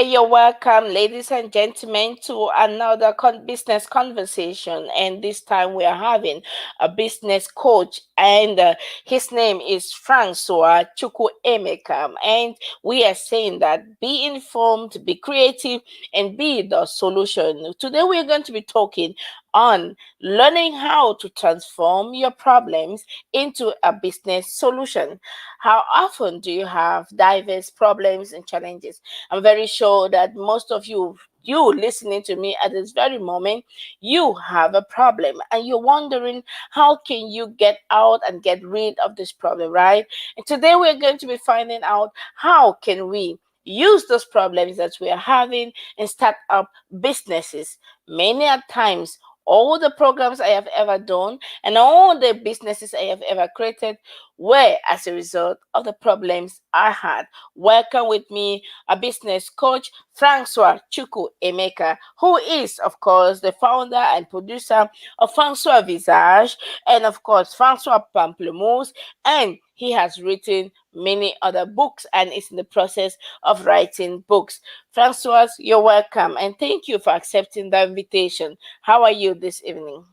Okay, you're welcome, ladies and gentlemen, to another business conversation. And this time we are having a business coach, and his name is Francois Chukwuemeka. And we are saying that be informed, be creative, and be the solution. Today we are going to be talking on learning how to transform your problems into a business solution. How often do you have diverse problems and challenges? I'm very sure that most of you listening to me at this very moment, you have a problem and you're wondering how can you get out and get rid of this problem, right? And today we're going to be finding out how can we use those problems that we are having and start up businesses. Many a times, all the programs I have ever done and all the businesses I have ever created were as a result of the problems I had. Welcome with me a business coach, Francois Chukwuemeka, who is, of course, the founder and producer of Francois Visage and, of course, Francois Pamplemousse. And he has written many other books and is in the process of writing books. Francois, you're welcome and thank you for accepting the invitation. How are you this evening?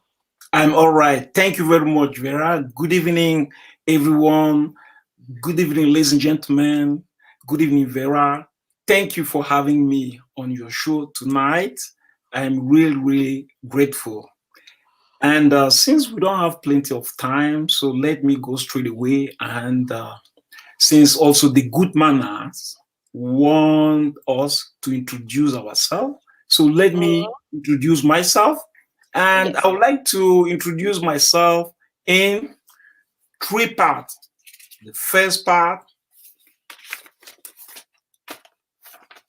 I'm all right. Thank you very much, Vera. Good evening, everyone. Good evening, ladies and gentlemen. Good evening, Vera. Thank you for having me on your show tonight. I'm really grateful. And since we don't have plenty of time, so let me go straight away. And since also the good manners want us to introduce ourselves, so let me Mhm. introduce myself. And I Yes. would like to introduce myself in three parts. The first part,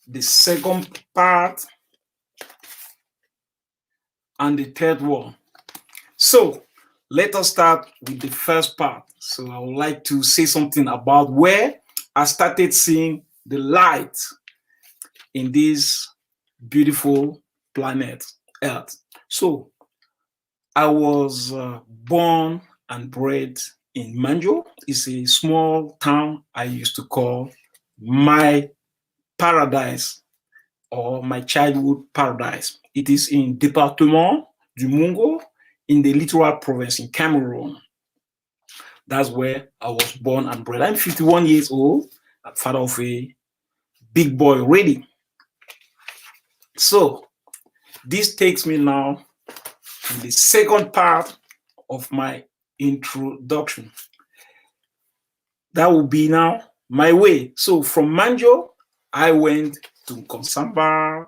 the second part, and the third one. So let us start with the first part. So I would like to say something about where I started seeing the light in this beautiful planet Earth. So I was born and bred in Manjo. It's a small town I used to call my paradise or my childhood paradise. It is in Département du Mungo in the Littoral province in Cameroon. That's where I was born and bred. I'm 51 years old. I'm father of a big boy already. So this takes me now to the second part of my introduction. That will be now my way. So from Manjo, I went to Konsamba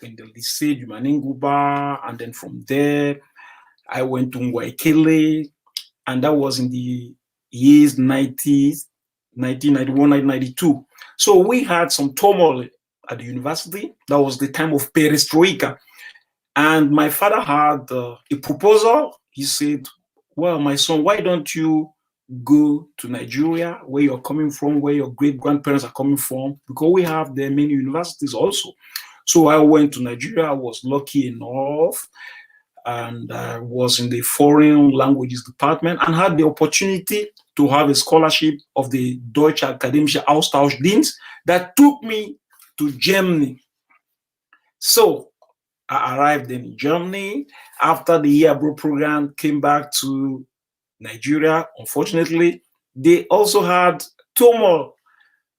in the Lycée du Maninguba, and then from there, I went to Ngwaikele, and that was in the years 90s, 1991, 1992. So we had some turmoil at the university. That was the time of perestroika. And my father had a proposal. He said, well, my son, why don't you go to Nigeria, where you're coming from, where your great grandparents are coming from, because we have there many universities also. So I went to Nigeria. I was lucky enough, and I was in the foreign languages department and had the opportunity to have a scholarship of the Deutsche Akademische Austauschdienst that took me to Germany. So I arrived in Germany after the year abroad program, came back to Nigeria. Unfortunately, they also had turmoil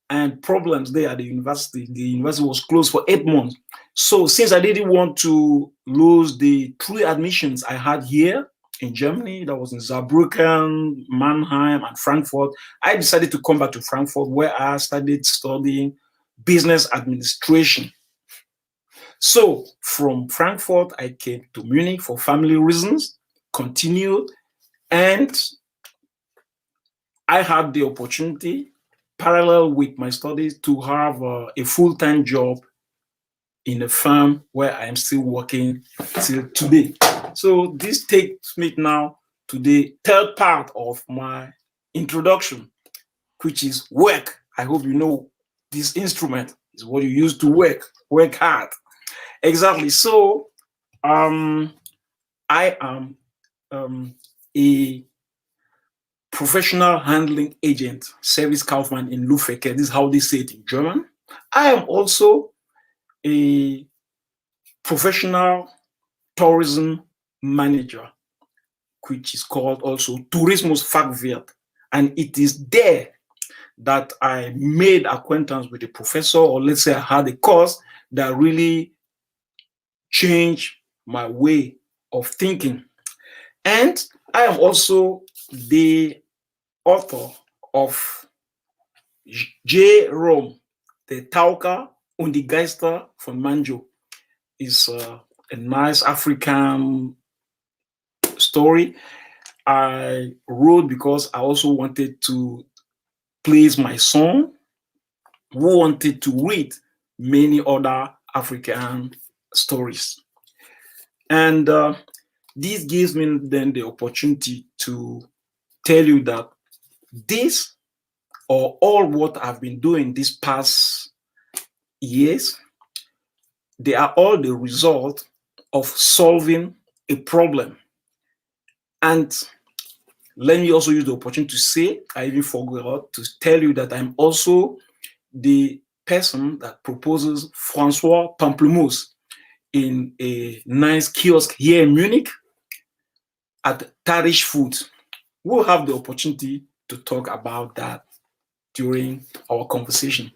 and problems there at the university. The university was closed for 8 months. So since I didn't want to lose the three admissions I had here in Germany, that was in Saarbrücken, Mannheim, and Frankfurt, I decided to come back to Frankfurt where I started studying business administration. So from Frankfurt, I came to Munich for family reasons, continued, and I had the opportunity, parallel with my studies, to have a full-time job in a firm where I am still working till today. So this takes me now to the third part of my introduction, which is work. I hope you know this instrument is what you use to work hard. Exactly. So um, I am a professional handling agent, service kaufman in Lufeke. This is how they say it in German. I am also a professional tourism manager, which is called also Tourismus Fachwirt. And it is there that I made acquaintance with a professor, or let's say I had a course that really changed my way of thinking. And I am also the author of J. Rome, the Tauka und die Geister von Manjo. Is a nice African story I wrote because I also wanted to please my son, who wanted to read many other African stories. And this gives me then the opportunity to tell you that this, or all what I've been doing these past years, they are all the result of solving a problem. And let me also use the opportunity to say, I even forgot to tell you that I'm also the person that proposes Francois Pamplemousse in a nice kiosk here in Munich at Tarish Food. We'll have the opportunity to talk about that during our conversation.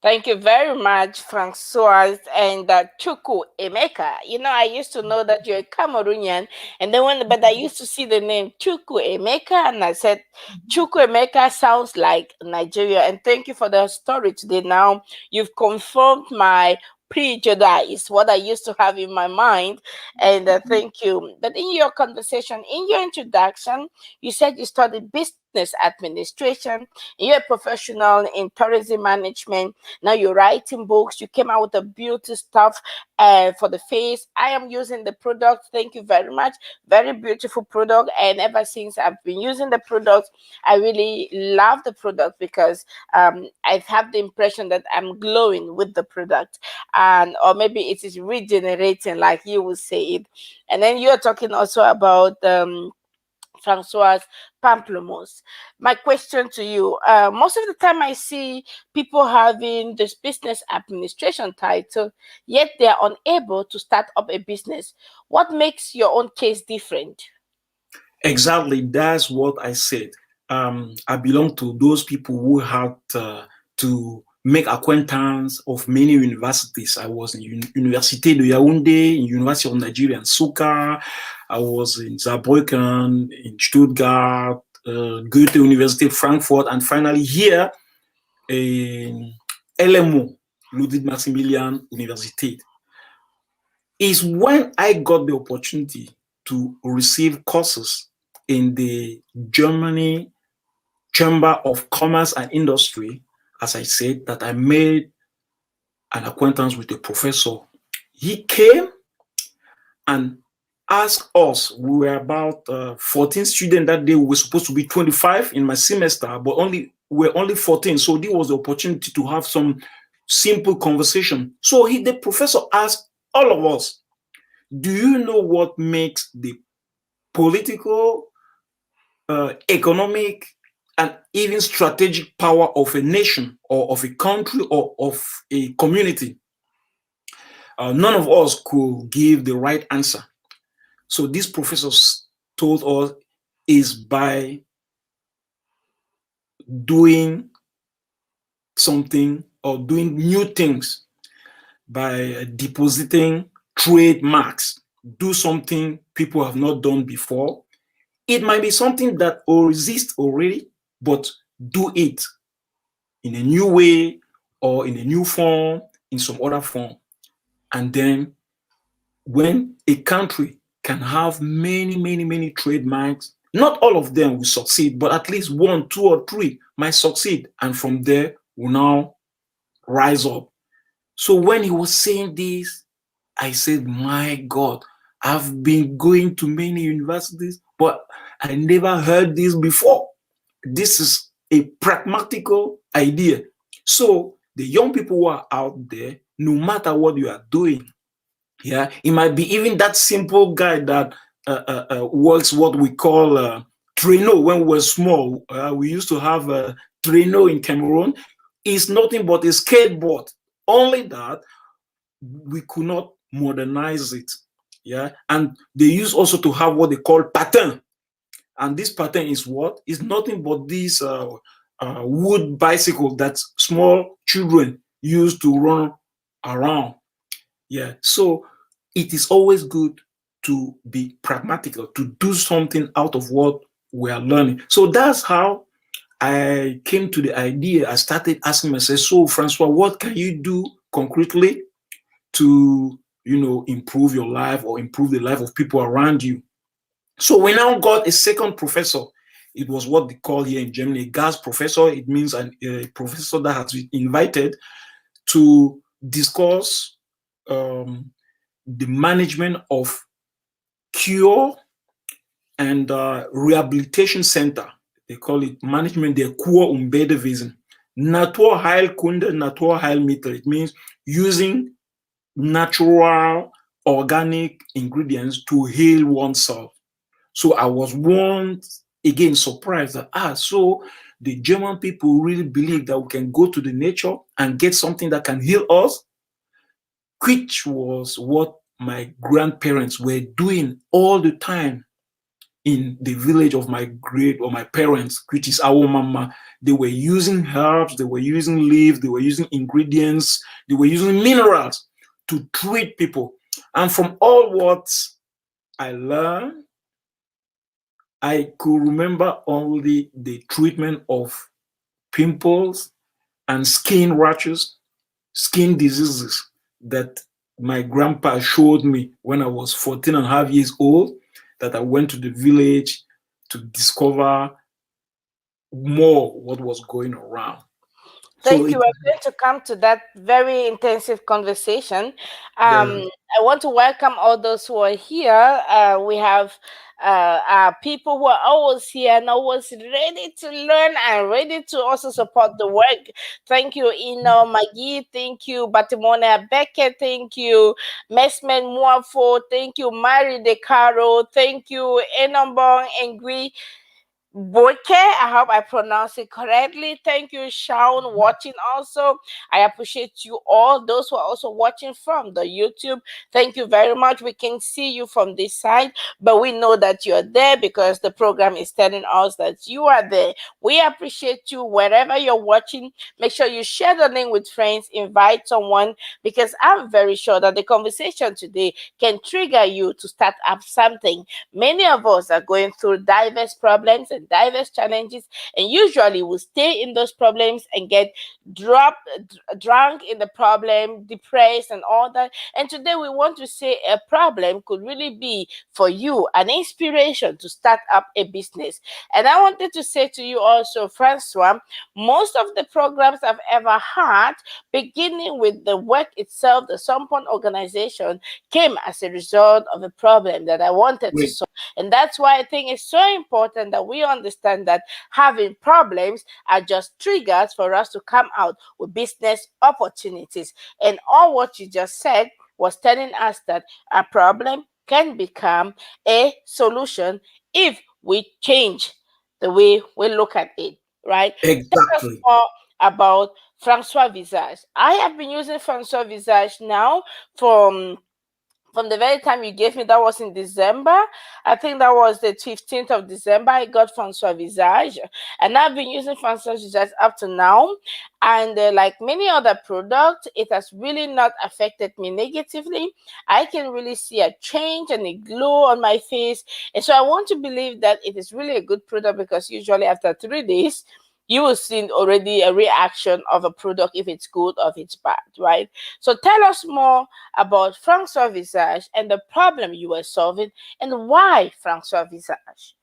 Thank you very much, Francois and Chukwuemeka. You know, I used to know that you're a Cameroonian, and then but I used to see the name Chukwuemeka, and I said, Chukwuemeka sounds like Nigeria. And thank you for the story today. Now you've confirmed my prejudice, what I used to have in my mind, and thank you. But in your conversation, in your introduction, you said you studied business administration, you're a professional in tourism management. Now you're writing books. You came out with a beauty stuff for the face. I am using the product. Thank you very much. Very beautiful product. And ever since I've been using the product, I really love the product because I have the impression that I'm glowing with the product, and or maybe it is regenerating, like you would say it. And then you're talking also about Francois Pamplemousse. My question to you, most of the time I see people having this business administration title, yet they are unable to start up a business. What makes your own case different? Exactly, that's what I said. I belong to those people who had to make acquaintance of many universities. I was in Université de Yaoundé, in University of Nigeria in Suka. I was in Saarbrücken, in Stuttgart, Goethe University, Frankfurt, and finally here in LMO, Ludwig Maximilian Universität. Is when I got the opportunity to receive courses in the Germany Chamber of Commerce and Industry, as I said, that I made an acquaintance with a professor. He came and asked us, we were about 14 students that day. We were supposed to be 25 in my semester, but we're only 14. So this was the opportunity to have some simple conversation. So the professor asked all of us, do you know what makes the political, economic, and even strategic power of a nation or of a country or of a community? None of us could give the right answer. So these professors told us is by doing something or doing new things, by depositing trademarks, do something people have not done before. It might be something that exists already, but do it in a new way or in a new form, in some other form. And then when a country can have many, many, many trademarks, not all of them will succeed, but at least 1, 2, or 3 might succeed. And from there, will now rise up. So when he was saying this, I said, my God, I've been going to many universities, but I never heard this before. This is a pragmatical idea. So the young people who are out there, no matter what you are doing, yeah, it might be even that simple guy that works what we call trainer. When we were small, we used to have a trainer in Cameroon. It's nothing but a skateboard. Only that we could not modernize it. Yeah. And they used also to have what they call pattern. And this pattern is what? Is nothing but this wood bicycle that small children use to run around. Yeah. So it is always good to be pragmatical, to do something out of what we are learning. So that's how I came to the idea. I started asking myself, so Francois, what can you do concretely to, improve your life or improve the life of people around you? So we now got a second professor. It was what they call here in Germany a gas professor. It means a professor that has been invited to discuss um, the management of cure and rehabilitation center. They call it management der Kur- und Bedewesen. Naturheilkunde, Naturheilmittel. It means using natural organic ingredients to heal oneself. So I was once again surprised that so the German people really believe that we can go to the nature and get something that can heal us, which was what my grandparents were doing all the time in the village of my great or my parents, which is our mama. They were using herbs, they were using leaves, they were using ingredients, they were using minerals to treat people. And from all what I learned, I could remember only the treatment of pimples and skin rashes, skin diseases that my grandpa showed me when I was 14 and a half years old, that I went to the village to discover more what was going around. So Thank it, you. We're going to come to that very intensive conversation. yeah, I want to welcome all those who are here. We have people who are always here and always ready to learn and ready to also support the work. Thank you, Ino Maggie. Thank you, Batimona Beckett. Thank you, Mesmen Muafo. Thank you, Mari De Caro. Thank you, Enambong Engui. Boke, I hope I pronounce it correctly. Thank you, Shaun, watching also. I appreciate you all. Those who are also watching from the YouTube, thank you very much. We can see you from this side, but we know that you're there because the program is telling us that you are there. We appreciate you wherever you're watching. Make sure you share the link with friends, invite someone, because I'm very sure that the conversation today can trigger you to start up something. Many of us are going through diverse problems and diverse challenges, and usually we stay in those problems and get drunk in the problem, depressed, and all that. And today we want to say a problem could really be for you an inspiration to start up a business. And I wanted to say to you also, Francois, most of the programs I've ever had, beginning with the work itself, the Sompon organization, came as a result of a problem that I wanted to great. solve. And that's why I think it's so important that we understand that having problems are just triggers for us to come out with business opportunities. And all what you just said was telling us that a problem can become a solution if we change the way we look at it, right? Tell us Exactly. more about Francois Visage. I have been using Francois Visage now from the very time you gave me, that was in December. I think that was the 15th of December. I got Francois Visage, and I've been using Francois Visage up to now. And like many other products, it has really not affected me negatively. I can really see a change and a glow on my face. And so I want to believe that it is really a good product because usually after 3 days, you will see already a reaction of a product if it's good or if it's bad, right? So tell us more about Francois Visage and the problem you were solving and why Francois Visage.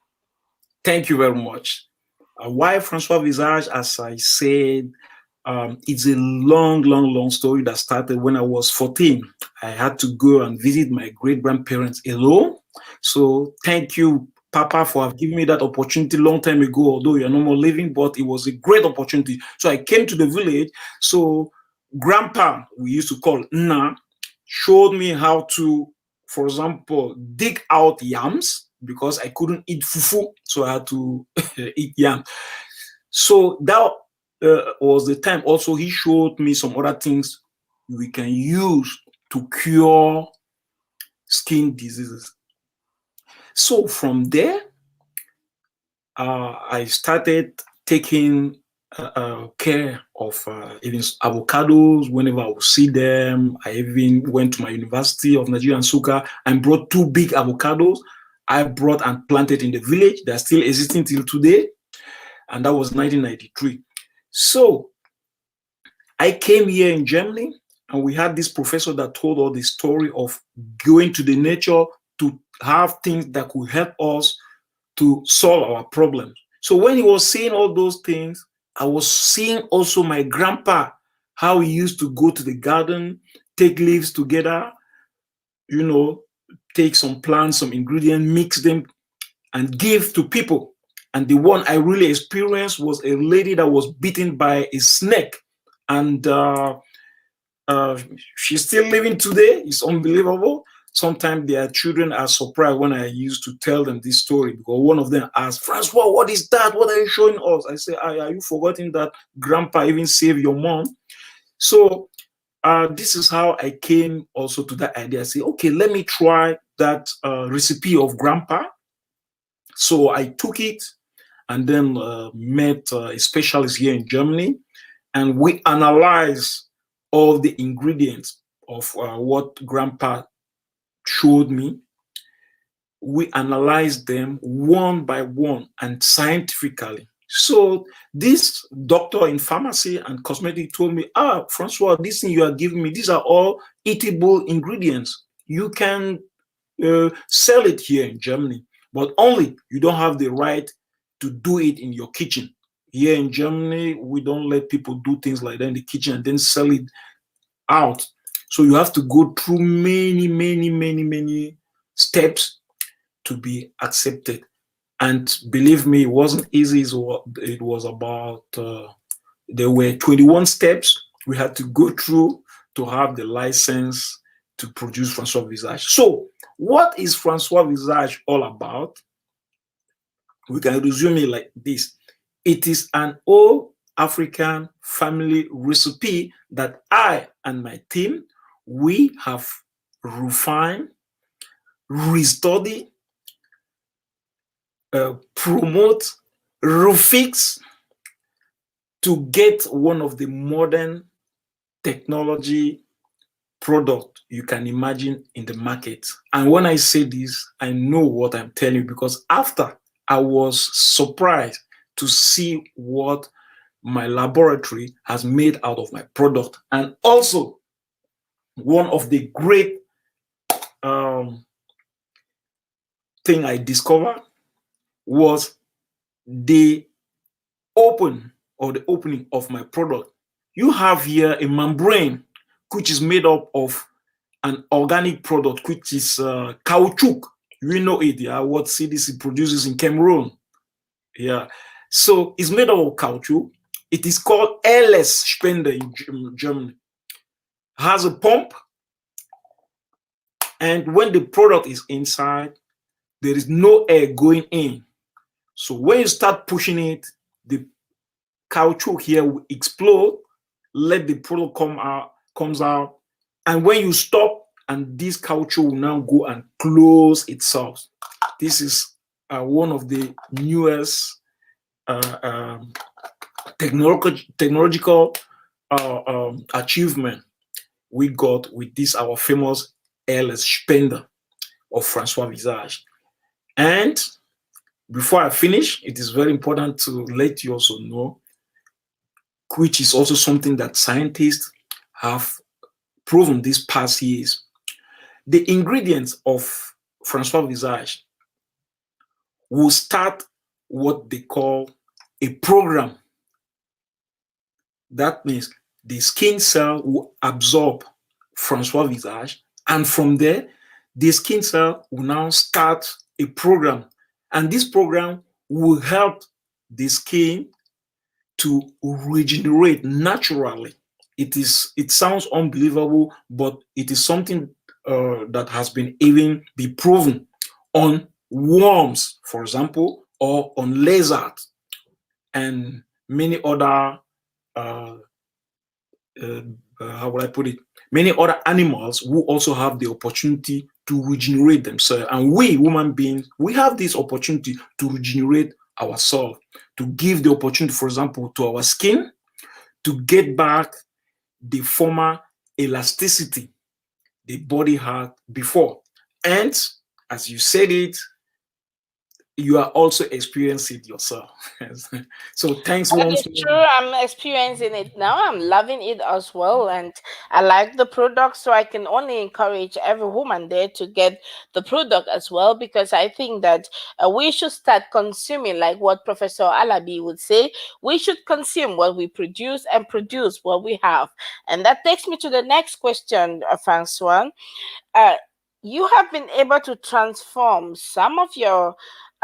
Thank you very much. Why Francois Visage, as I said, it's a long, long, long story that started when I was 14. I had to go and visit my great grandparents alone. So thank you, Papa, for giving me that opportunity long time ago, although you're no more living, but it was a great opportunity. So I came to the village. So Grandpa, we used to call Nna, showed me how to, for example, dig out yams because I couldn't eat fufu. So I had to eat yam. So that was the time also he showed me some other things we can use to cure skin diseases. So from there, I started taking care of even avocados whenever I would see them. I even went to my University of Nigeria and Nsukka and brought 2 big avocados. I brought and planted in the village. They're still existing till today. And that was 1993. So I came here in Germany, and we had this professor that told us the story of going to the nature to have things that could help us to solve our problems. So when he was saying all those things, I was seeing also my grandpa, how he used to go to the garden, take leaves together, take some plants, some ingredients, mix them, and give to people. And the one I really experienced was a lady that was bitten by a snake. And she's still living today. It's unbelievable. Sometimes their children are surprised when I used to tell them this story, because one of them asked, Francois, what is that? What are you showing us? I say, are you forgetting that grandpa even saved your mom? So this is how I came also to that idea. I say, okay, let me try that recipe of grandpa. So I took it and then met a specialist here in Germany, and we analyzed all the ingredients of what grandpa showed me. We analyzed them one by one and scientifically. So this doctor in pharmacy and cosmetic told me, Francois, this thing you are giving me, these are all eatable ingredients. You can sell it here in Germany, but only you don't have the right to do it in your kitchen. Here in Germany, we don't let people do things like that in the kitchen and then sell it out. So you have to go through many steps to be accepted. And believe me, it wasn't easy. It was about, there were 21 steps we had to go through to have the license to produce Francois Visage. So what is Francois Visage all about? We can resume it like this. It is an all African family recipe that I and my team, we have refined, restudied, promote, refix to get one of the modern technology product you can imagine in the market. And when I say this, I know what I'm telling you, because after I was surprised to see what my laboratory has made out of my product. And also, one of the great thing I discovered was the opening of my product. You have here a membrane which is made up of an organic product, which is caoutchouc. We know it, yeah, what CDC produces in Cameroon. Yeah. So it's made up of caoutchouc. It is called LS Spender in Germany. Has a pump, and when the product is inside, there is no air going in. So when you start pushing it, the caoutchouc here will explode, let the product comes out, and when you stop, and this caoutchouc will now go and close itself. This is one of the newest technological achievement we got with this our famous LS Spender of Francois Visage. And before I finish, it is very important to let you also know, which is also something that scientists have proven these past years. The ingredients of Francois Visage will start what they call a program. That means the skin cell will absorb Francois Visage, and from there, the skin cell will now start a program. And this program will help the skin to regenerate naturally. It sounds unbelievable, but it is something that has been even be proven on worms, for example, or on lizards, and many other how would I put it? many other animals who also have the opportunity to regenerate themselves. And we human beings, we have this opportunity to regenerate ourselves, to give the opportunity, for example, to our skin to get back the former elasticity the body had before. And as you said it, you are also experiencing it yourself. So thanks That once is more. true. I'm experiencing it now. I'm loving it as well. And I like the product. So I can only encourage every woman there to get the product as well, because I think that we should start consuming, like what Professor Alabi would say. We should consume what we produce and produce what we have. And that takes me to the next question, Francois. uh, you have been able to transform some of your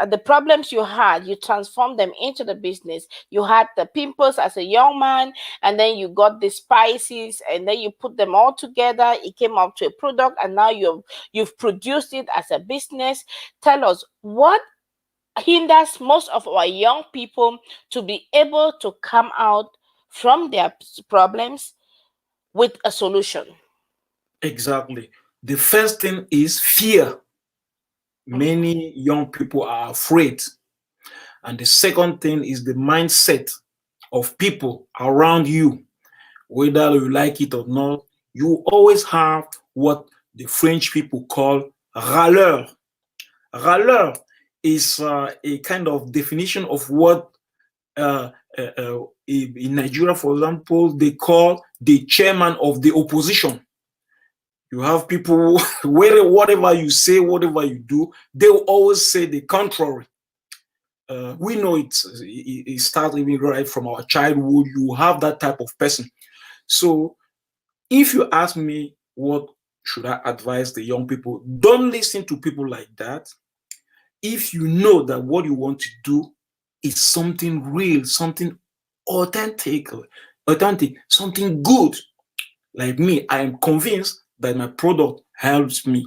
the problems you had, you transformed them into the business. You had the pimples as a young man, and then you got the spices, and then you put them all together. It came up to a product, and now you've produced it as a business. Tell us what hinders most of our young people to be able to come out from their problems with a solution. Exactly. The first thing is fear. Mhm. Many young people are afraid. And the second thing is the mindset of people around you, whether you like it or not. You always have what the French people call râleur. Râleur is a kind of definition of what in Nigeria, for example, they call the chairman of the opposition. You have people, whatever you say, whatever you do, they will always say the contrary. We know it starts even right from our childhood. You have that type of person. So if you ask me what should I advise the young people, don't listen to people like that. If you know that what you want to do is something real, something authentic, authentic, something good, like me, I am convinced that my product helps me.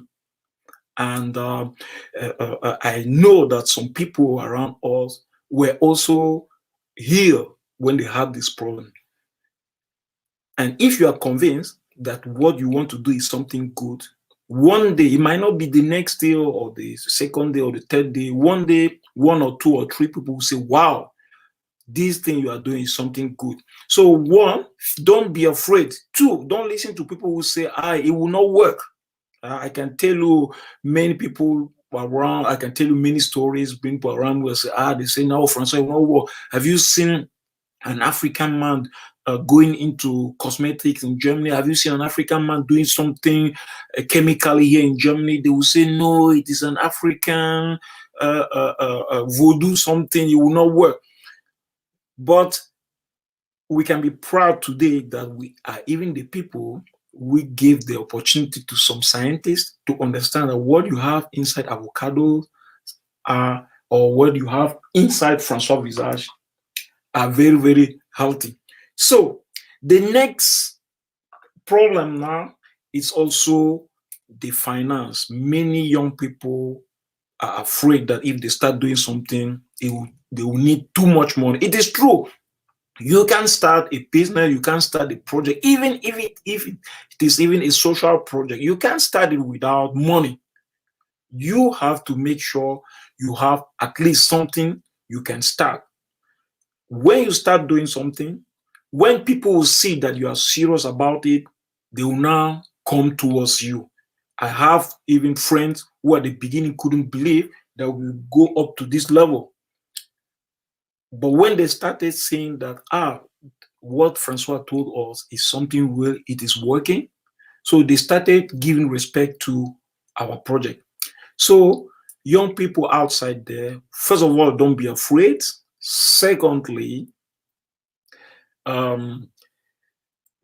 And I know that some people around us were also here when they had this problem. And if you are convinced that what you want to do is something good, one day, it might not be the next day or the second day or the third day, one day, one or two or three people will say, wow, this thing you are doing is something good. So, one, don't be afraid. Two, don't listen to people who say, it will not work. I can tell you many people around, I can tell you many stories, bring people around who say, they say, no, Francois, no, what? Have you seen an African man going into cosmetics in Germany? Have you seen an African man doing something chemically here in Germany? They will say, no, it is an African voodoo something, it will not work. But we can be proud today that we are even the people we gave the opportunity to some scientists to understand that what you have inside avocados are, or what you have inside Francois Visage are very, very healthy. So the next problem now is also the finance. Many young people are afraid that if they start doing something, they will need too much money. It is true. You can start a business, you can start a project, even if it is even a social project, you can start it without money. You have to make sure you have at least something you can start. When you start doing something, when people will see that you are serious about it, they will now come towards you. I have even friends who at the beginning couldn't believe that we will go up to this level. But when they started saying that, what Francois told us is something real, it is working. So they started giving respect to our project. So, young people outside there, first of all, don't be afraid. Secondly, um,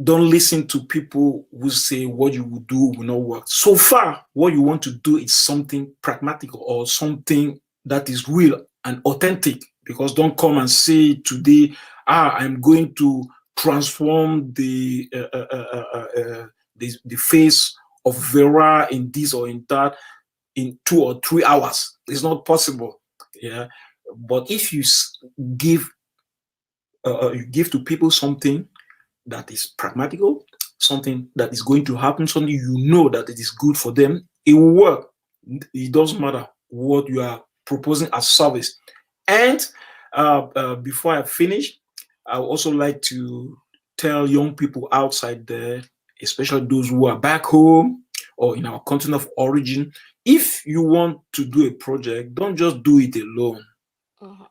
don't listen to people who say what you will do will not work. So far, what you want to do is something pragmatic or something that is real and authentic. Because don't come and say today, I'm going to transform the face of Vera in this or in that in 2 or 3 hours. It's not possible. Yeah, but if give you give to people something that is pragmatical, something that is going to happen, something you know that it is good for them, it will work. It doesn't matter what you are proposing as service. And before I finish, I would also like to tell young people outside there, especially those who are back home or in our continent of origin, if you want to do a project, don't just do it alone. Mhm.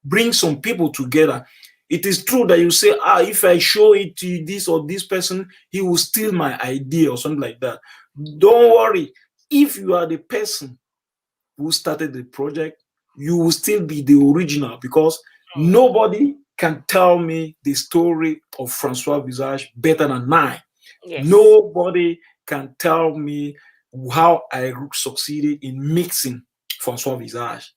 Bring some people together. It is true that you say, if I show it to this or this person, he will steal my idea or something like that. Don't worry. If you are the person who started the project, you will still be the original, because Mm. nobody can tell me the story of Francois Visage better than I. Yes. Nobody can tell me how I succeeded in mixing Francois Visage.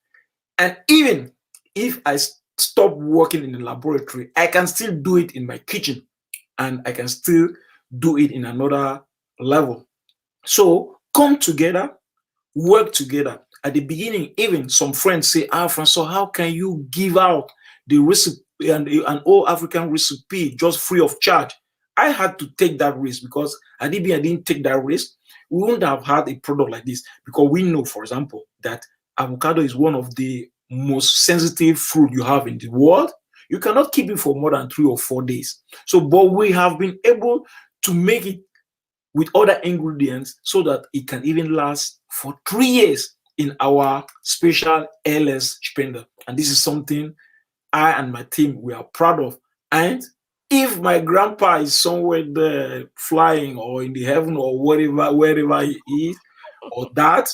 And even if I stop working in the laboratory, I can still do it in my kitchen, and I can still do it in another level. So come together, work together. At the beginning, even some friends say, Francois, how can you give out the recipe and an all African recipe just free of charge? I had to take that risk, because I didn't take that risk, we wouldn't have had a product like this. Because we know, for example, that avocado is one of the most sensitive fruit you have in the world. You cannot keep it for more than 3 or 4 days. So, but we have been able to make it with other ingredients so that it can even last for 3 years in our special LS spender. And this is something I and my team we are proud of. And if my grandpa is somewhere there flying or in the heaven or wherever he is, or that,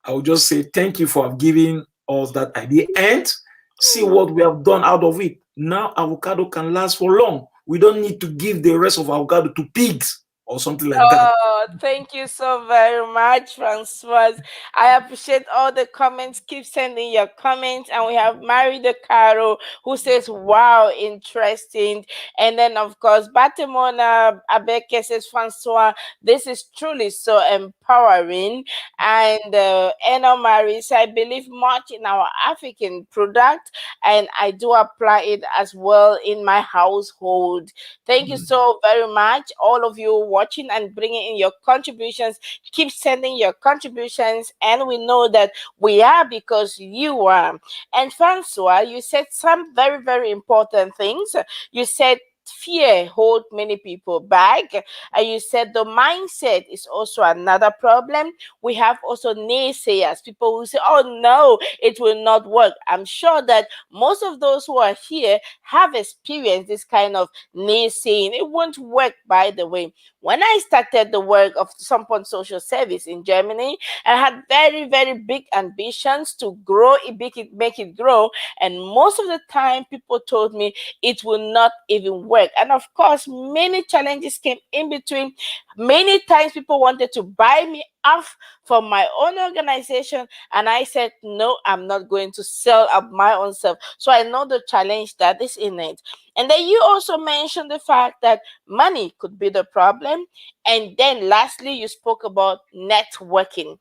I will just say thank you for giving us that idea and see what we have done out of it. Now avocado can last for long. We don't need to give the rest of avocado to pigs or something like that. Oh, thank you so very much, Francois. I appreciate all the comments. Keep sending your comments. And we have Mary de Caro who says, wow, interesting. And then, of course, Batemona Abeke says, Francois, this is truly so empowering. And Eno Maris, I believe much in our African product, and I do apply it as well in my household. Thank you so very much, all of you watching and bringing in your contributions. Keep sending your contributions, and we know that we are because you are. And Francois, you said some very, very important things. You said fear hold many people back, and you said the mindset is also another problem. We have also naysayers, people who say, oh no, it will not work. I'm sure that most of those who are here have experienced this kind of naysaying. It won't work, by the way. When I started the work of Sompon Social Service in Germany, I had very, very big ambitions to grow it, make it grow. And most of the time, people told me it will not even work. And of course, many challenges came in between. Many times, people wanted to buy me off from my own organization, and I said, no, I'm not going to sell up my own self. So I know the challenge that is in it. And then you also mentioned the fact that money could be the problem. And then lastly, you spoke about networking.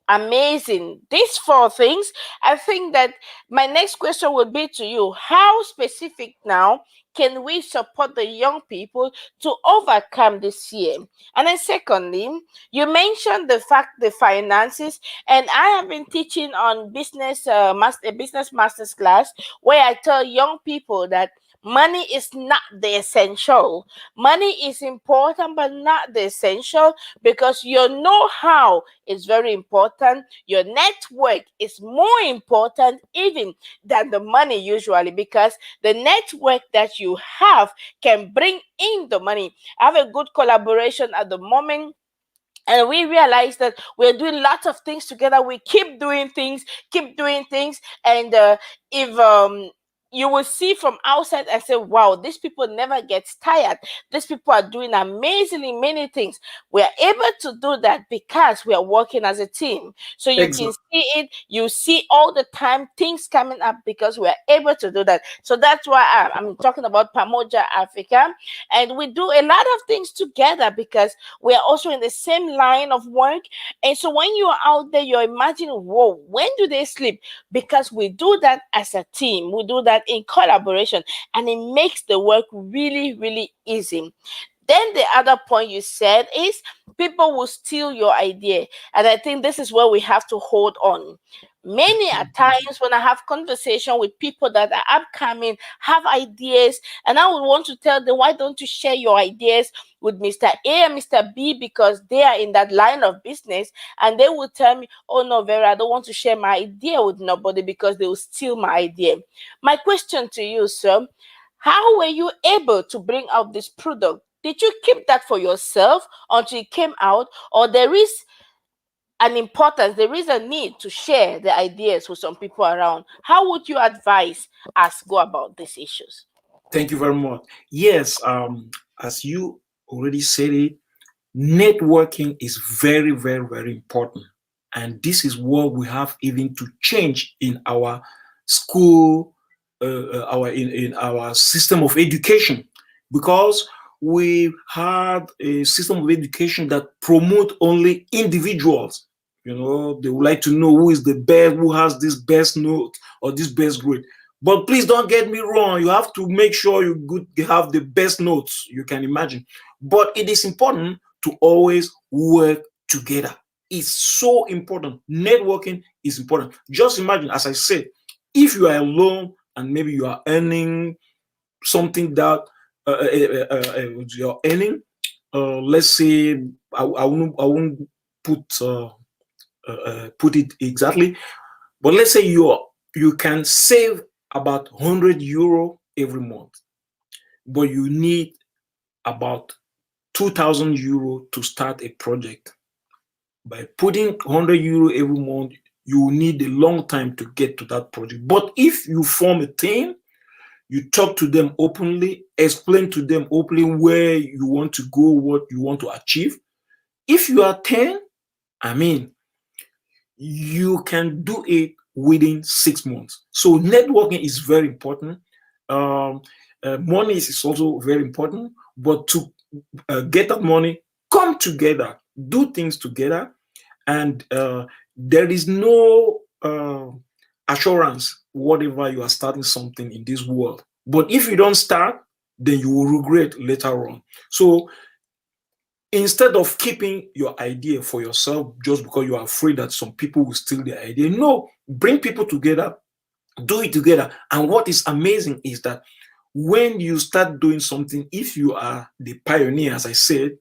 Amazing. These four things, I think that my next question would be to you. How specific now can we support the young people to overcome this year? And then secondly, you mentioned the fact the finances, and I have been teaching on a business masters class where I tell young people that money is not the essential. Money is important, but not the essential, because your know-how is very important. Your network is more important even than the money usually, because the network that you have can bring in the money. I have a good collaboration at the moment, and we realize that we're doing lots of things together. We keep doing things, and if you will see from outside and say, wow, these people never get tired, these people are doing amazingly many things. We are able to do that because we are working as a team. So you can Exactly. see it, you see all the time things coming up because we are able to do that. So that's why I'm talking about Pamoja Africa, and we do a lot of things together because we are also in the same line of work. And so when you are out there, you're imagining, whoa, when do they sleep? Because we do that as a team, we do that in collaboration, and it makes the work really, really easy. Then the other point you said is people will steal your idea. And I think this is where we have to hold on. Many a times when I have conversation with people that are upcoming, have ideas, and I would want to tell them, why don't you share your ideas with Mr. A and Mr. B, because they are in that line of business, and they will tell me, oh no, Vera, I don't want to share my idea with nobody because they will steal my idea. My question to you, sir, how were you able to bring out this product? Did you keep that for yourself until it came out, or there is an importance, there is a need to share the ideas with some people around? How would you advise us go about these issues? Thank you very much. Yes, as you already said it, networking is very, very, very important. And this is what we have even to change in our school, in our system of education, because we had a system of education that promote only individuals. They would like to know who is the best, who has this best note or this best grade. But please don't get me wrong. You have to make sure you have the best notes you can imagine. But it is important to always work together. It's so important. Networking is important. Just imagine, as I said, if you are alone and maybe you are earning something that you're earning, let's say, I won't put it exactly, but let's say you can save about 100 euro every month, but you need about 2,000 euro to start a project. By putting 100 euro every month, you will need a long time to get to that project. But if you form a team, you talk to them openly, explain to them openly where you want to go, what you want to achieve. If you are 10, I mean, you can do it within 6 months. So networking is very important. Um, Money is also very important, but to get that money, come together, do things together, and there is no assurance whatever you are starting something in this world. But if you don't start, then you will regret later on. So instead of keeping your idea for yourself just because you are afraid that some people will steal the idea, no, bring people together, do it together. And what is amazing is that when you start doing something, if you are the pioneer, as I said,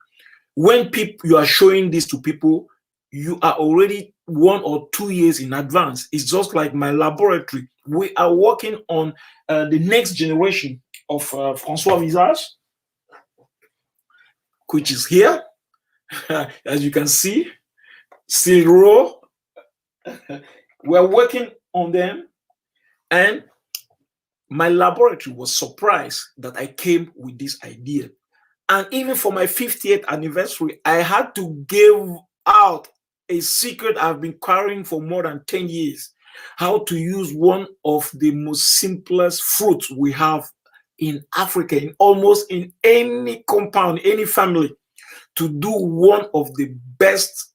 when people you are showing this to people, you are already 1 or 2 years in advance. It's just like my laboratory. We are working on the next generation of Francois Visage, which is here, as you can see, still raw. We're working on them, and my laboratory was surprised that I came with this idea. And even for my 50th anniversary, I had to give out a secret I've been carrying for more than 10 years, how to use one of the most simplest fruits we have in Africa, in almost in any compound, any family, to do one of the best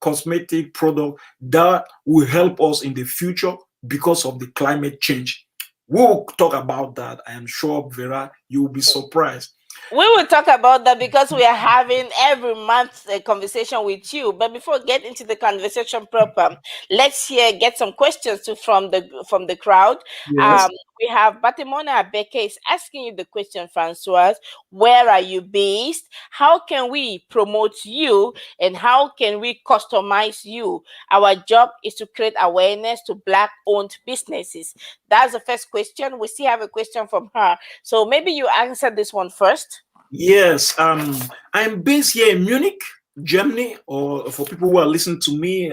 cosmetic product that will help us in the future because of the climate change. We'll talk about that. I am sure, Vera, you will be surprised. We will talk about that because we are having every month a conversation with you. But before we get into the conversation proper, let's get some questions from the crowd. Um, Yes. we have Batimona Abeke is asking you the question, Francois. Where are you based? How can we promote you, and how can we customize you? Our job is to create awareness to Black-owned businesses. That's the first question. We still have a question from her. So maybe you answer this one first. Yes, I'm based here in Munich, Germany, or for people who are listening to me,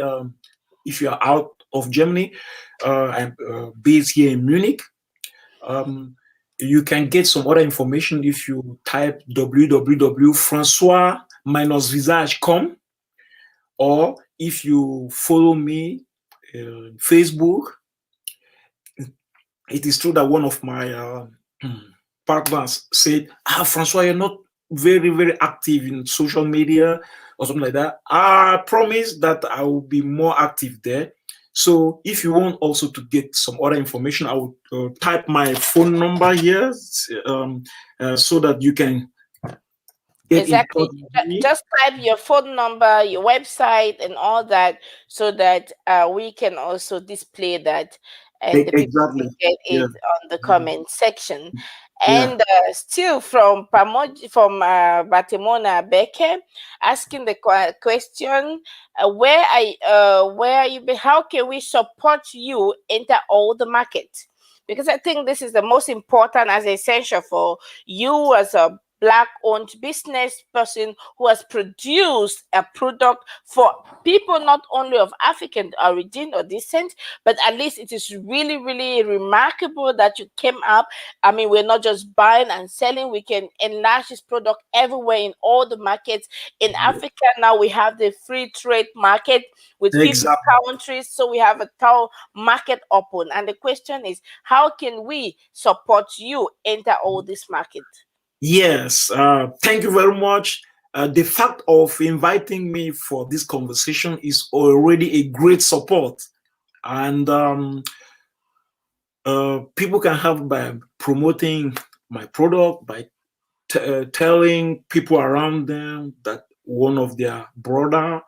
if you are out of Germany, I'm based here in Munich. Um, you can get some other information if you type www.francois-visage.com, or if you follow me on Facebook. It is true that one of my partners said, Francois, you're not very, very active in social media or something like that. I promise that I will be more active there. So if you want also to get some other information, I will type my phone number here, so that you can get in touch Exactly. with me. Just type your phone number, your website, and all that, so that we can also display that, and the people can Exactly. get Yeah. it on the comment section. Yeah. And still from Batimona Beke, asking the question, how can we support you enter all the market? Because I think this is the most important as essential for you as a black owned business person who has produced a product for people not only of African origin or descent, but at least it is really, really remarkable that you came up. I mean, we're not just buying and selling, we can enlarge this product everywhere in all the markets. In Africa now we have the free trade market with 50 Exactly. countries, so we have a total market open. And the question is, how can we support you enter all this market? Yes. Thank you very much. The fact of inviting me for this conversation is already a great support. And people can help by promoting my product, by telling people around them that one of their brothers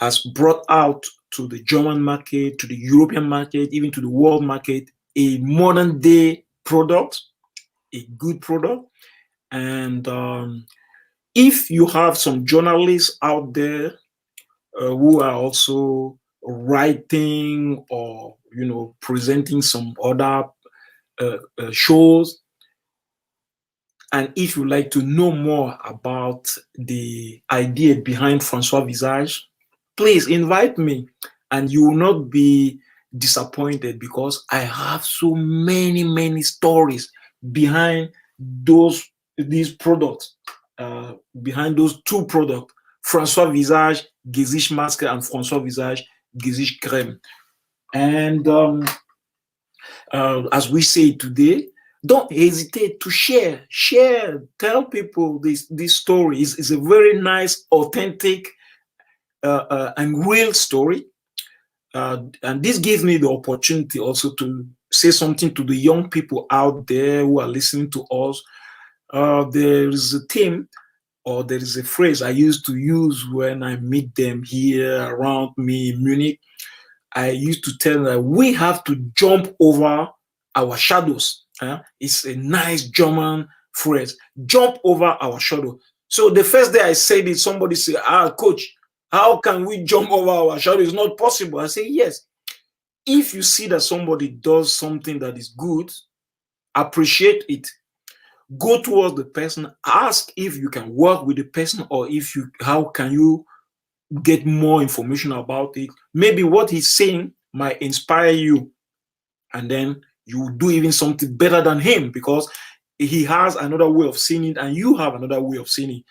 has brought out to the German market, to the European market, even to the world market, a modern day product, a good product. And if you have some journalists out there who are also writing or presenting some other shows, and if you like to know more about the idea behind Francois Visage, please invite me, and you will not be disappointed because I have so many stories behind these products, behind those two products, Francois Visage Gezish Mask and Francois Visage Gezish Crème. And as we say today, don't hesitate to tell people this story is a very nice, authentic, and real story. And this gives me the opportunity also to say something to the young people out there who are listening to us. There is a theme, or there is a phrase I used to use when I meet them here around me in Munich. I used to tell them that we have to jump over our shadows. It's a nice German phrase. Jump over our shadow. So the first day I said it, somebody said, coach, how can we jump over our shadow? It's not possible. I say, yes. If you see that somebody does something that is good, appreciate it. Go towards the person, ask if you can work with the person, or how can you get more information about it. Maybe what he's saying might inspire you, and then you do even something better than him because he has another way of seeing it and you have another way of seeing it.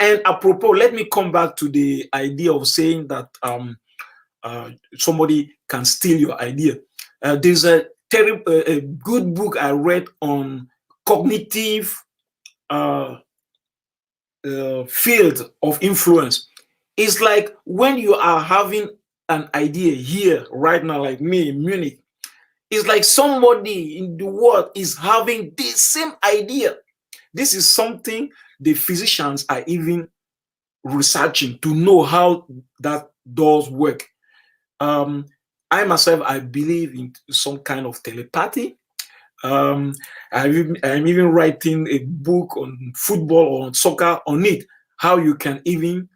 And apropos, let me come back to the idea of saying that somebody can steal your idea. There's a good book I read on cognitive field of influence. It's like when you are having an idea here right now, like me in Munich, it's like somebody in the world is having the same idea. This is something the physicians are even researching to know how that does work. Um, I myself, I believe in some kind of telepathy. Um, I'm even writing a book on football or on soccer on it, how you can even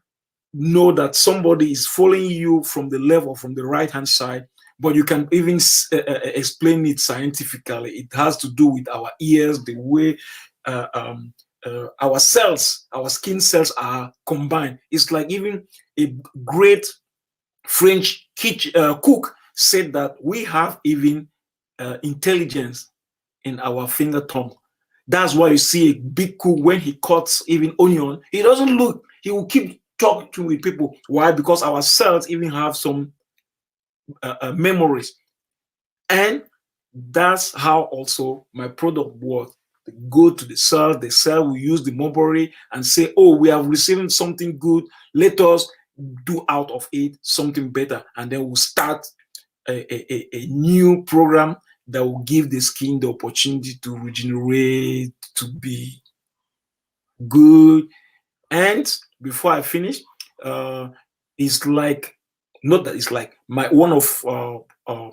know that somebody is following you from the left or from the right hand side, but you can even explain it scientifically. It has to do with our ears, the way our cells, our skin cells are combined. It's like even a great French cook said that we have even intelligence in our finger thumb. That's why you see a big cook when he cuts even onion, he doesn't look, he will keep talking with people. Why? Because our cells even have some memories. And that's how also my product works. They go to the cell will use the memory and say, oh, we have received something good. Let us do out of it something better. And then we'll start a new program that will give the skin the opportunity to regenerate, to be good, And before I finish, it's like, not that it's like, my one of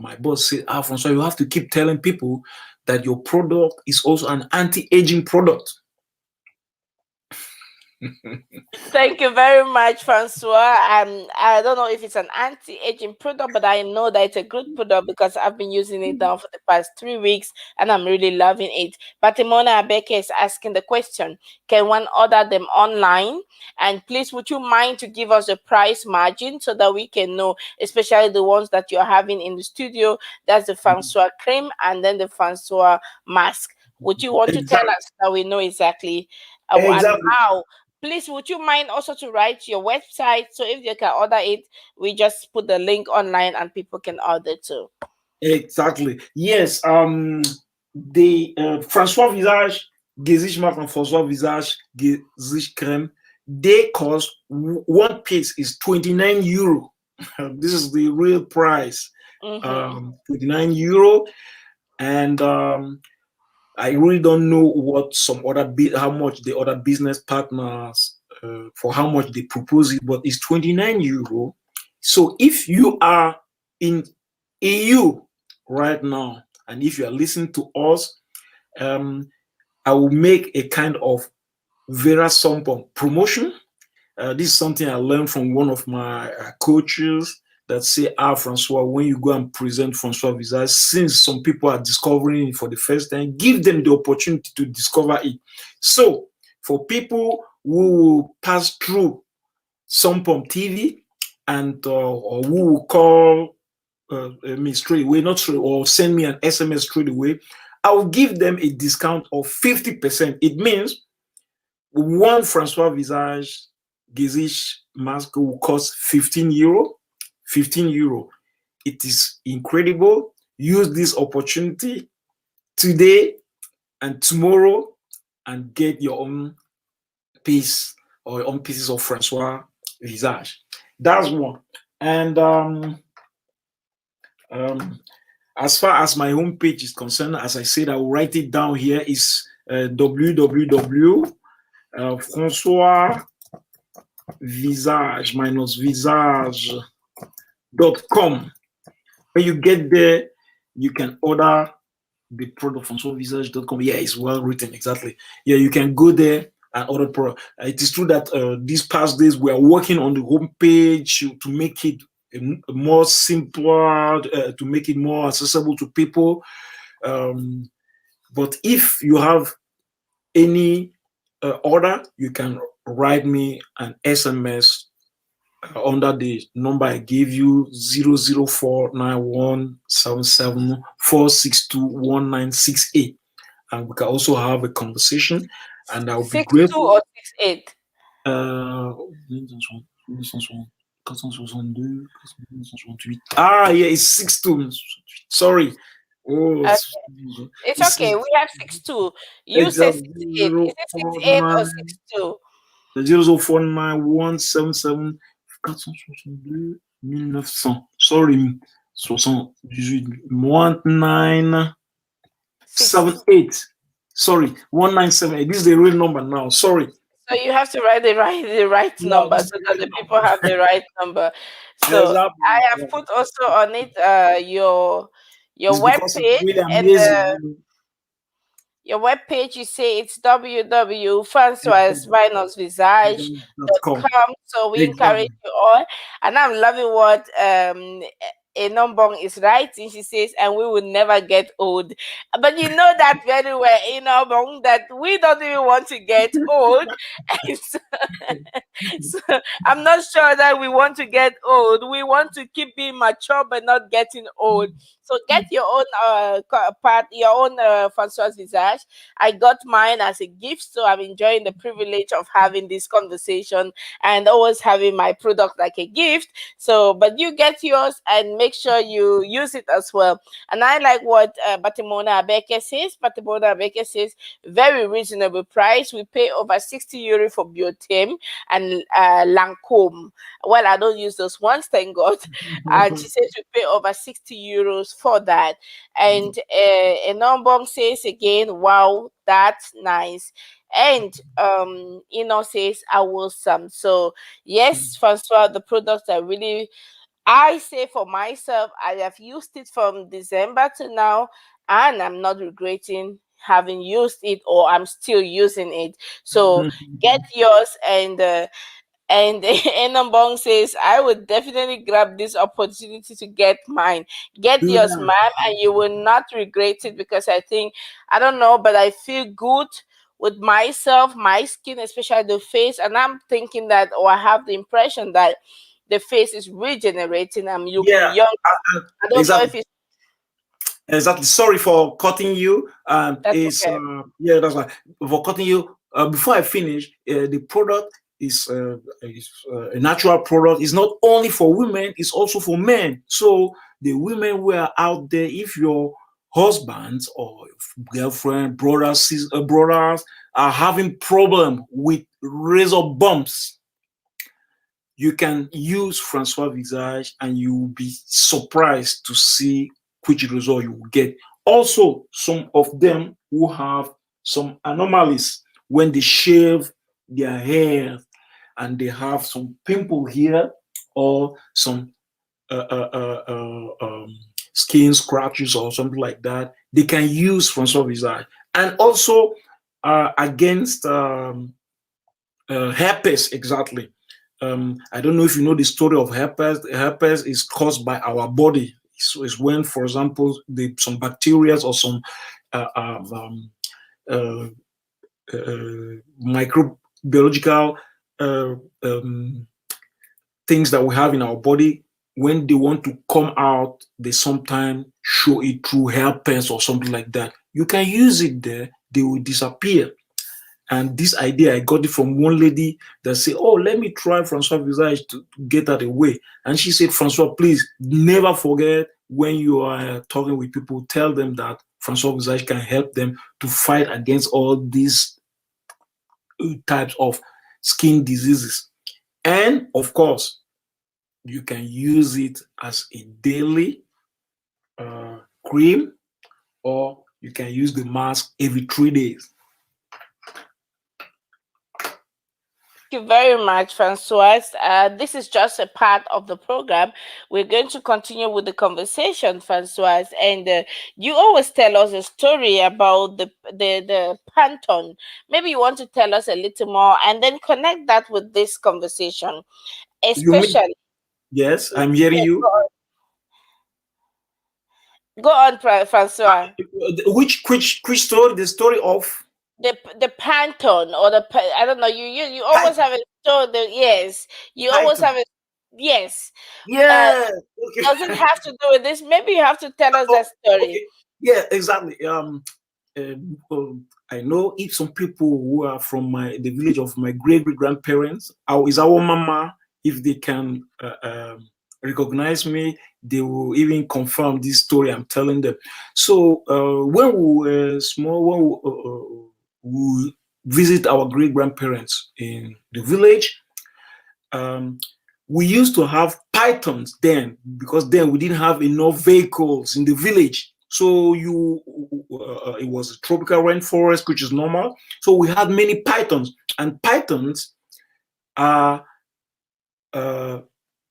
my boss said, Francois, you have to keep telling people that your product is also an anti-aging product. Thank you very much, Francois. I don't know if it's an anti-aging product, but I know that it's a good product because I've been using it now for the past 3 weeks and I'm really loving it. But Timona Abeke is asking the question, can one order them online? And please, would you mind to give us a price margin so that we can know, especially the ones that you're having in the studio? That's the Francois cream and then the Francois mask. Would you want to tell Exactly. us so that we know exactly and Exactly. how? Please, would you mind also to write your website so if you can order it, we just put the link online and people can order too. Exactly. Yes. The Francois Visage, Gesicht Mark and Francois Visage, Gesicht Creme, they cost, one piece is 29 euro. This is the real price. Mm-hmm. 29 euro. And I really don't know what some other how much the other business partners, for how much they propose it, but it's 29 euro. So if you are in EU right now, and if you are listening to us, um, I will make a kind of Vera Sompon promotion. This is something I learned from one of my coaches that say, Francois, when you go and present Francois Visage, since some people are discovering it for the first time, give them the opportunity to discover it. So, for people who will pass through Sompom TV and or who will call me straight away, not straight, or send me an SMS straight away, I will give them a discount of 50%. It means one Francois Visage Gezish mask will cost 15 euro. 15 euro. It is incredible. Use this opportunity today and tomorrow and get your own piece or your own pieces of Francois Visage. That's one. And um, as far as my homepage is concerned, as I said, I will write it down here. Is www Francois Visage minus visage.com. When you get there, you can order the product from visage.com. Yeah, it's well written, exactly. Yeah, you can go there and order product. It is true that these past days we are working on the homepage to make it more simpler, to make it more accessible to people. But if you have any order, you can write me an SMS under the number I gave you, 0049177462198, and we can also have a conversation, and I'll be 62 grateful. or 68? Uh, yeah, it's 62. Sorry. Oh, Okay. It's it's okay. We have 62. You said exactly 68. Is it 68 or 62? 049 Sorry, 78 60. 1978. Sorry, 1978. This is the real number now. Sorry. So you have to write the right Yeah, number this is so the that real the people number. have the right number. So I Exactly. have Yeah. put also on it your It's web because it's page really and amazing. your web page. You say it's www.francoisvisage.com. Com. So we encourage Exactly. you all, and I'm loving what Enombong is writing. She says, and we will never get old. But you know that very well, Enombong, that we don't even want to get old. And so I'm not sure that we want to get old. We want to keep being mature but not getting old. So get your own part, your own Francois Visage. I got mine as a gift, so I'm enjoying the privilege of having this conversation and always having my product like a gift. So, but you get yours and make sure you use it as well. And I like what Batimona Abeke says. Batimona Abeke says very reasonable price. We pay over 60 euro for Biotim and Lancome. Well, I don't use those ones, thank God. And she says we pay over 60 euros for that. And Enombong says again, wow, that's nice. And says I will some. So yes, Francois, the products are really, I say for myself, I have used it from December to now, and I'm not regretting having used it, or I'm still using it. So get yours. And Enambong says, I would definitely grab this opportunity to get mine. Get Do yours, that. ma'am, and you will not regret it, because I think, I don't know, but I feel good with myself, my skin, especially the face. And I'm thinking that, or I have the impression that the face is regenerating. I'm looking Yeah, young. I don't know exactly. if it's Exactly. Sorry for cutting you. that's Is okay. yeah, that's right. For cutting you. Before I finish, the product is a natural product. It's not only for women; it's also for men. So the women who are out there, if your husbands or girlfriend, brothers are having problem with razor bumps, you can use Francois Visage and you will be surprised to see which result you will get. Also, some of them will have some anomalies when they shave their hair and they have some pimple here or some uh, uh, uh, skin scratches or something like that. They can use Francois Visage. And also against herpes, exactly. I don't know if you know the story of herpes. Herpes is caused by our body. So it's when, for example, some bacteria or some uh, uh, um, uh, microbiological uh, um, things that we have in our body, when they want to come out, they sometimes show it through herpes or something like that. You can use it there, they will disappear. And this idea, I got it from one lady that said, "Oh, let me try Francois Visage to get that away." And she said, "Francois, please never forget when you are talking with people, tell them that Francois Visage can help them to fight against all these types of skin diseases." And of course, you can use it as a daily cream, or you can use the mask every 3 days. Thank you very much, Francois. This is just a part of the program. We're going to continue with the conversation, Francois. And you always tell us a story about the Pantone. Maybe you want to tell us a little more and then connect that with this conversation, You mean, especially. yes, I'm hearing Yeah, you. go on, Francois. Which story? The story of The Pantone, or I don't know. You always Python. have a story. Yes, you always Python. have a yes. Uh, Yeah. does it Okay. have to do with this? Maybe you have to tell us Oh, that story. okay. Yeah. Exactly. I know if some people who are from the village of my great great grandparents, is our mama, if they can recognize me, they will even confirm this story I'm telling them. So when we were small, we visit our great grandparents in the village, um, we used to have pythons then, because then we didn't have enough vehicles in the village. So it was a tropical rainforest, which is normal. So we had many pythons, and pythons are uh,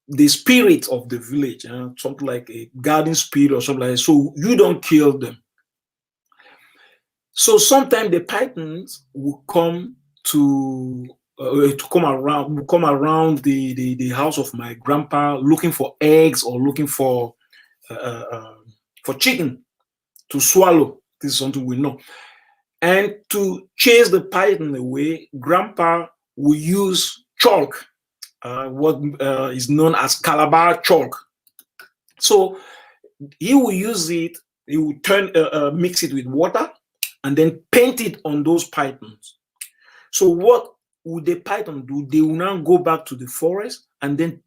the spirit of the village, something like a garden spirit or something like that. So you don't kill them. So sometimes the pythons will come come around the house of my grandpa looking for eggs or looking uh, uh, for chicken to swallow. This is something we know. And to chase the python away, grandpa will use chalk, what is known as Calabar chalk. So he will use it. He will mix it with water, and then paint it on those pythons. So what would the python do? They will now go back to the forest, and then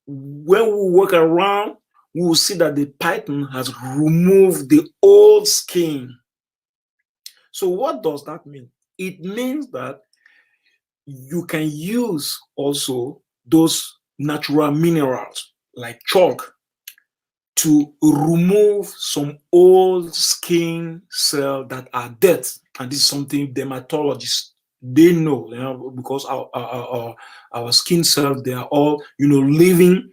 when we walk around, we will see that the python has removed the old skin. So what does that mean? It means that you can use also those natural minerals like chalk to remove some old skin cells that are dead. And this is something dermatologists they know, because our skin cells, they are all, living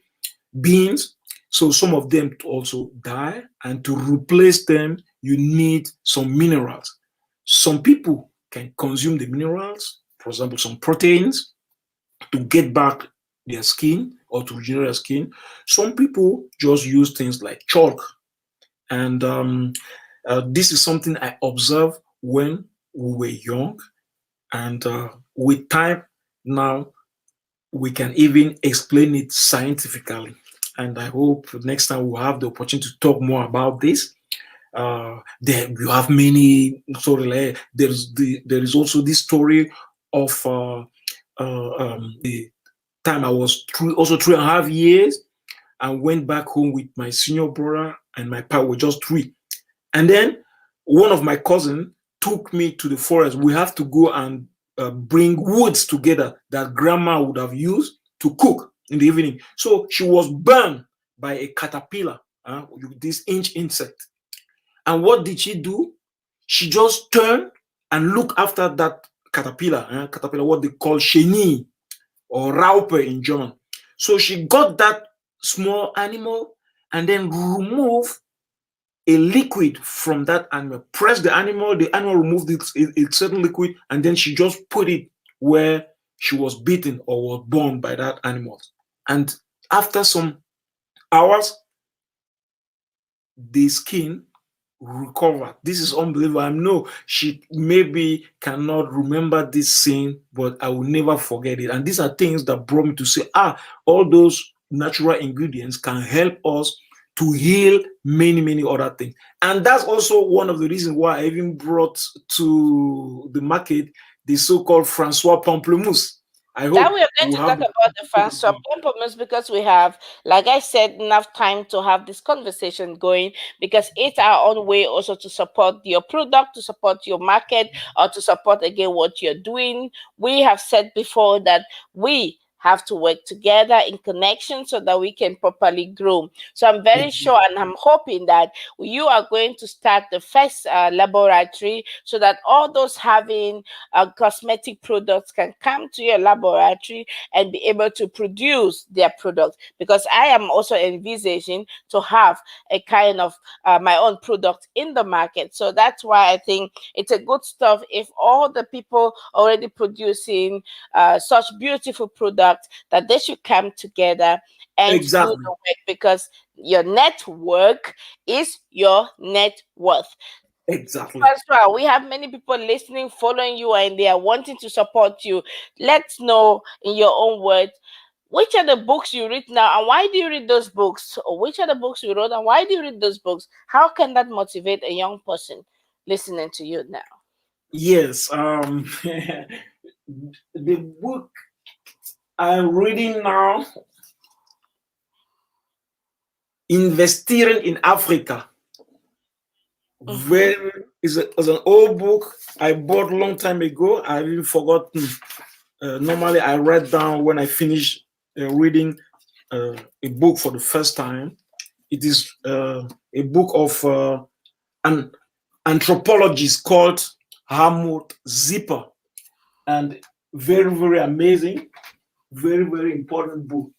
beings. So some of them also die, and to replace them, you need some minerals. Some people can consume the minerals, for example, some proteins, to get back their skin or to regenerate their skin. Some people just use things like chalk. And this is something I observed when we were young. And with time now, we can even explain it scientifically. And I hope next time we'll have the opportunity to talk more about this. There you have many story. There is also this story of the time I was also 3.5 years. I went back home with my senior brother, and my pa were just three. And then one of my cousin took me to the forest. We have to go and bring woods together that grandma would have used to cook in the evening. So she was burned by a caterpillar, this inch insect. And what did she do? She just turned and looked after that caterpillar, what they call chenille or raupe in German. So she got that small animal and then remove a liquid from that animal, press the animal removed its certain liquid, and then she just put it where she was bitten or was burned by that animal. And after some hours, the skin recovered. This is unbelievable. I know she maybe cannot remember this scene, but I will never forget it. And these are things that brought me to say, all those natural ingredients can help us to heal many, many other things. And that's also one of the reasons why I even brought to the market the so-called Francois pamplemousse. I That hope we are going we'll to have talk the about the Francois Pamplemousse because we have, like I said, enough time to have this conversation going because it's our own way also to support your product, to support your market, or to support again what you're doing. We have said before that we have to work together in connection so that we can properly grow. So I'm very sure and I'm hoping that you are going to start the first laboratory so that all those having cosmetic products can come to your laboratory and be able to produce their products because I am also envisaging to have a kind of my own product in the market. So that's why I think it's a good stuff if all the people already producing such beautiful products that they should come together and do exactly, the work because your network is your net worth. exactly. Francois, we have many people listening, following you, and they are wanting to support you. Let's know in your own words which are the books you read now and why do you read those books? Or which are the books you wrote and why do you read those books? How can that motivate a young person listening to you now? Yes, the book I'm reading now, Investing in Africa. Mm-hmm. Very is an old book I bought a long time ago. I've even forgotten. Normally, I write down when I finish reading a book for the first time. It is a book of an anthropologist called Helmut Zipper, and very, very amazing, very, very important book.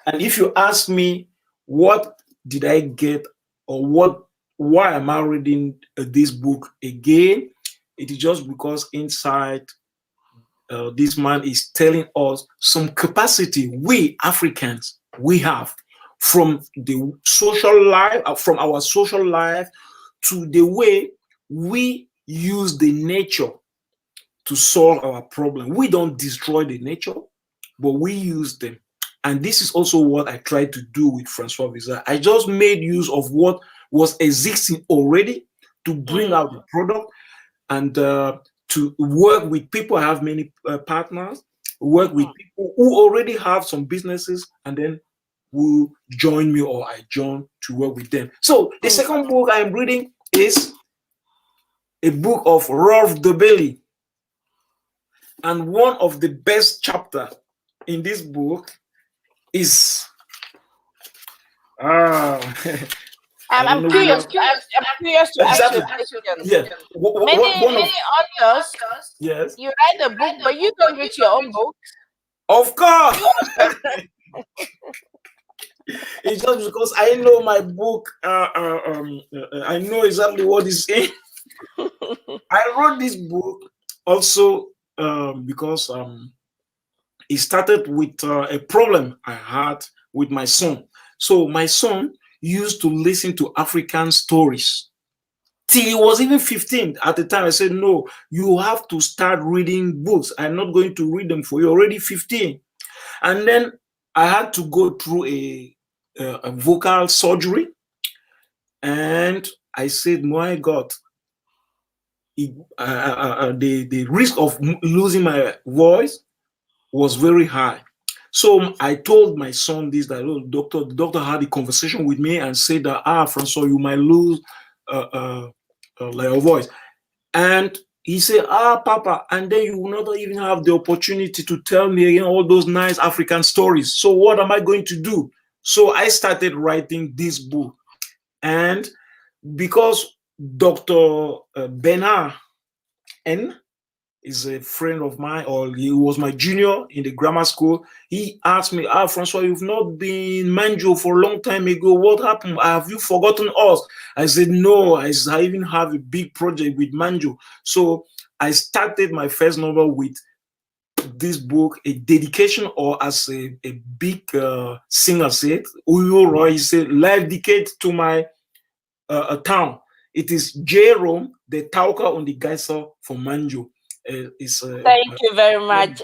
And if you ask me, what did I get, or why am I reading this book again? It is just because inside this man is telling us some capacity we Africans we have from the social life, from our social life to the way we use the nature to solve our problem. We don't destroy the nature, but we use them. And this is also what I tried to do with Francois Visa. I just made use of what was existing already to bring out the product and to work with people. I have many partners, work with people who already have some businesses and then will join me or I join to work with them. So the second book I'm reading is a book of Rolf de Belly. And one of the best chapter in this book is I don't I'm know. curious. I'm curious to ask you Exactly. a question. Yeah. Many One of many authors, yes. you write a book, but you don't read your own book. Of course. It's just because I know my book. I know exactly what is in. I wrote this book also because it started with a problem I had with my son. So my son used to listen to African stories till he was even 15. At the time, I said, no, you have to start reading books. I'm not going to read them for you. You're already 15. And then I had to go through a vocal surgery. And I said, my God, the risk of losing my voice was very high. So I told my son this that oh, the doctor had a conversation with me and said that Francois, you might lose like your voice. And he said, Papa, and then you will not even have the opportunity to tell me again all those nice African stories. So what am I going to do? So I started writing this book. And because Dr. Bernard N is a friend of mine, or he was my junior in the grammar school. He asked me, Francois, you've not been Manjo for a long time ago. What happened? Have you forgotten us? I said, no, I even have a big project with Manjo. So I started my first novel with this book, a dedication, or as a big singer said, Uyo Roy said, life decade to my town. It is Jerome, the Tauka on the Geisel for Manjo. Thank you very much,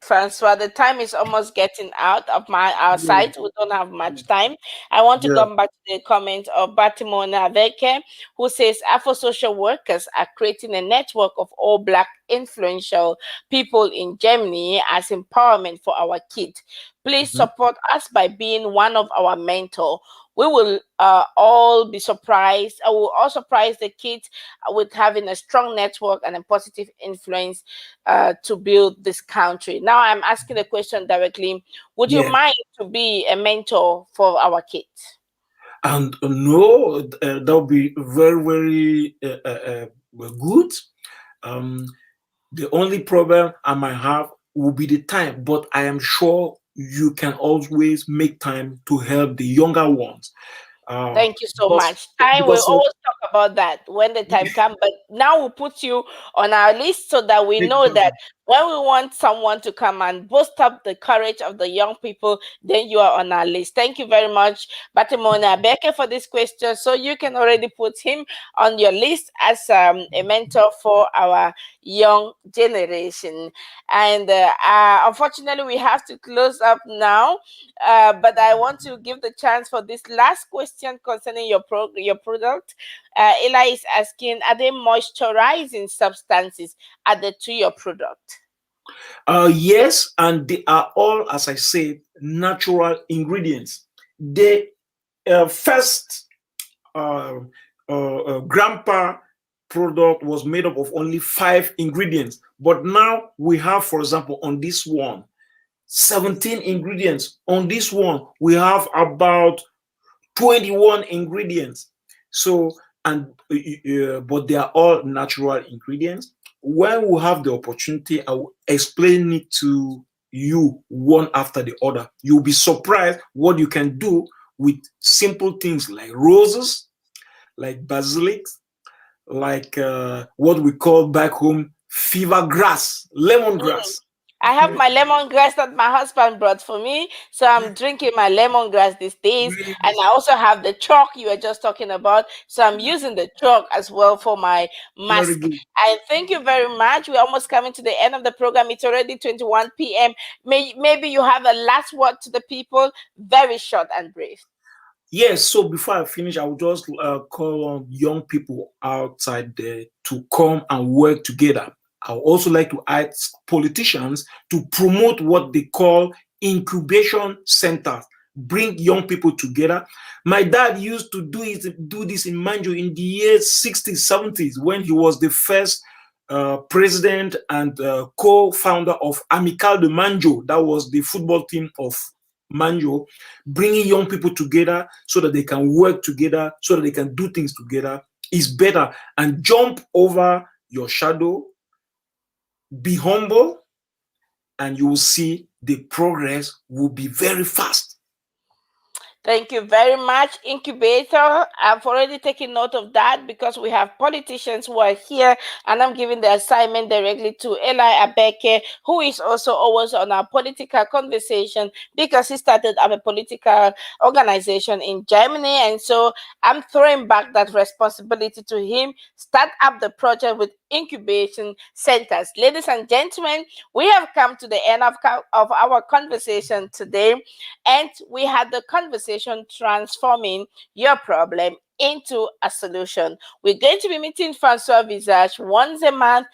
Francois. The time is almost getting out of our Yeah, side. We don't have much time. I want to yeah. come back to the comment of Batimona Veke, who says Afro social workers are creating a network of all Black influential people in Germany as empowerment for our kids. Please Mhm. support us by being one of our mentor. We will all be surprised. I will all surprise the kids with having a strong network and a positive influence to build this country. Now I'm asking the question directly. Would you Yeah, mind to be a mentor for our kids? and no, that would be very, very good. Um, the only problem I might have will be the time, but I am sure you can always make time to help the younger ones. Thank you so Because much. Time, we'll because always talk about that when the time comes. But now we'll put you on our list so that we know that exactly. when we want someone to come and boost up the courage of the young people, then you are on our list. Thank you very much, Batimona Beke, for this question. So you can already put him on your list as a mentor for our young generation. And unfortunately, we have to close up now. But I want to give the chance for this last question concerning your product. Ella is asking, are there moisturizing substances added to your product? Yes, and they are all, as I said, natural ingredients. The first uh, grandpa product was made up of only 5 ingredients, but now we have, for example, on this one, 17 ingredients. On this one, we have about 21 ingredients. So, and but they are all natural ingredients. When we have the opportunity, I will explain it to you one after the other. You'll be surprised what you can do with simple things like roses, like basilic, like what we call back home fever grass, Mm. lemongrass. I have my lemongrass that my husband brought for me. So I'm drinking my lemongrass these days. And I Yes, also have the chalk you were just talking about. So I'm using the chalk as well for my very mask. good. And thank you very much. We're almost coming to the end of the program. It's already 21 p.m. Maybe you have a last word to the people, very short and brief. Yes, so before I finish, I will just call on young people outside there to come and work together. I would also like to ask politicians to promote what they call incubation centers, bring young people together. My dad used to do this in Manjo in the years 60s, 70s when he was the first president and co-founder of Amical de Manjo. That was the football team of manual, bringing young people together so that they can work together, so that they can do things together is better. And jump over your shadow, be humble, and you will see the progress will be very fast. Thank you very much, Incubator. I've already taken note of that because we have politicians who are here, and I'm giving the assignment directly to Eli Abeke, who is also always on our political conversation because he started up a political organization in Germany. And so I'm throwing back that responsibility to him. Start up the project with incubation centers. Ladies and gentlemen, we have come to the end of our conversation today, and we had the conversation transforming your problem into a solution. We're going to be meeting Francois Visage once a month.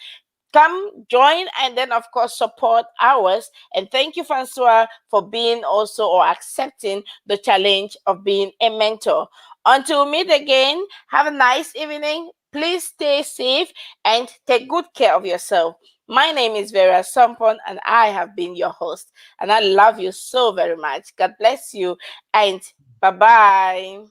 Come join and then of course support ours. And thank you, Francois, for being also or accepting the challenge of being a mentor. Until we meet again, have a nice evening. Please stay safe and take good care of yourself. My name is Vera Sompon, and I have been your host. And I love you so very much. God bless you, and bye bye.